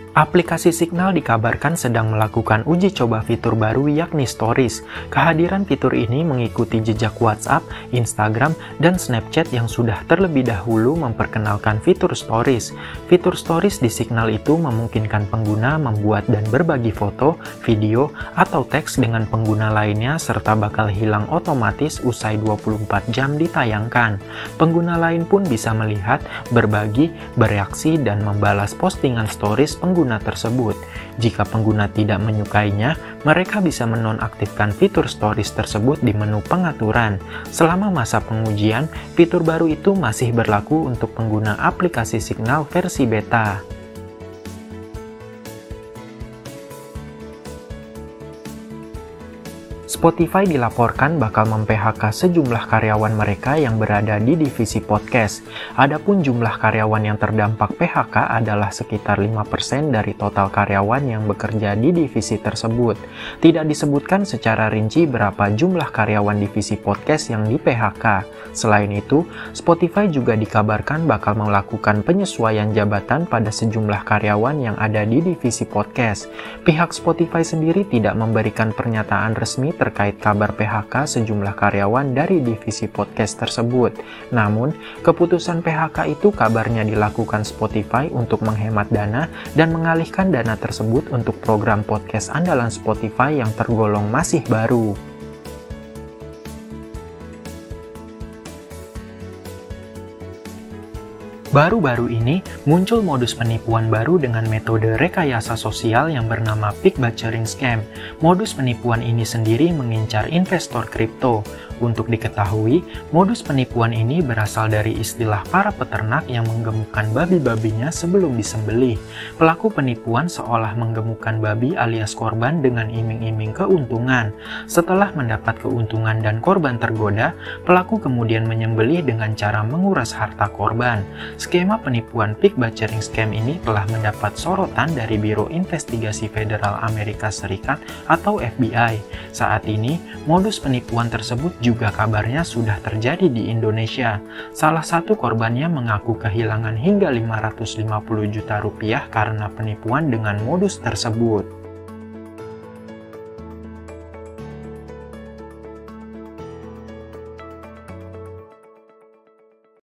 Aplikasi Signal dikabarkan sedang melakukan uji coba fitur baru yakni Stories. Kehadiran fitur ini mengikuti jejak WhatsApp, Instagram, dan Snapchat yang sudah terlebih dahulu memperkenalkan fitur Stories. Fitur Stories di Signal itu memungkinkan pengguna membuat dan berbagi foto, video, atau teks dengan pengguna lainnya serta bakal hilang otomatis usai 24 jam ditayangkan. Pengguna lain pun bisa melihat, berbagi, bereaksi, dan membalas postingan Stories pengguna tersebut. Jika pengguna tidak menyukainya, mereka bisa menonaktifkan fitur Stories tersebut di menu pengaturan. Selama masa pengujian, fitur baru itu masih berlaku untuk pengguna aplikasi Signal versi beta. Spotify dilaporkan bakal mem-PHK sejumlah karyawan mereka yang berada di divisi podcast. Adapun jumlah karyawan yang terdampak PHK adalah sekitar 5% dari total karyawan yang bekerja di divisi tersebut. Tidak disebutkan secara rinci berapa jumlah karyawan divisi podcast yang di-PHK. Selain itu, Spotify juga dikabarkan bakal melakukan penyesuaian jabatan pada sejumlah karyawan yang ada di divisi podcast. Pihak Spotify sendiri tidak memberikan pernyataan resmi terkait kabar PHK sejumlah karyawan dari divisi podcast tersebut. Namun, keputusan PHK itu kabarnya dilakukan Spotify untuk menghemat dana dan mengalihkan dana tersebut untuk program podcast andalan Spotify yang tergolong masih baru. Baru-baru ini, muncul modus penipuan baru dengan metode rekayasa sosial yang bernama Peak Butchering Scam. Modus penipuan ini sendiri mengincar investor kripto. Untuk diketahui, modus penipuan ini berasal dari istilah para peternak yang menggemukkan babi-babinya sebelum disembelih. Pelaku penipuan seolah menggemukkan babi alias korban dengan iming-iming keuntungan. Setelah mendapat keuntungan dan korban tergoda, pelaku kemudian menyembelih dengan cara menguras harta korban. Skema penipuan Peak Butchering Scam ini telah mendapat sorotan dari Biro Investigasi Federal Amerika Serikat atau FBI. Saat ini, modus penipuan tersebut juga kabarnya sudah terjadi di Indonesia. Salah satu korbannya mengaku kehilangan hingga 550 juta rupiah karena penipuan dengan modus tersebut.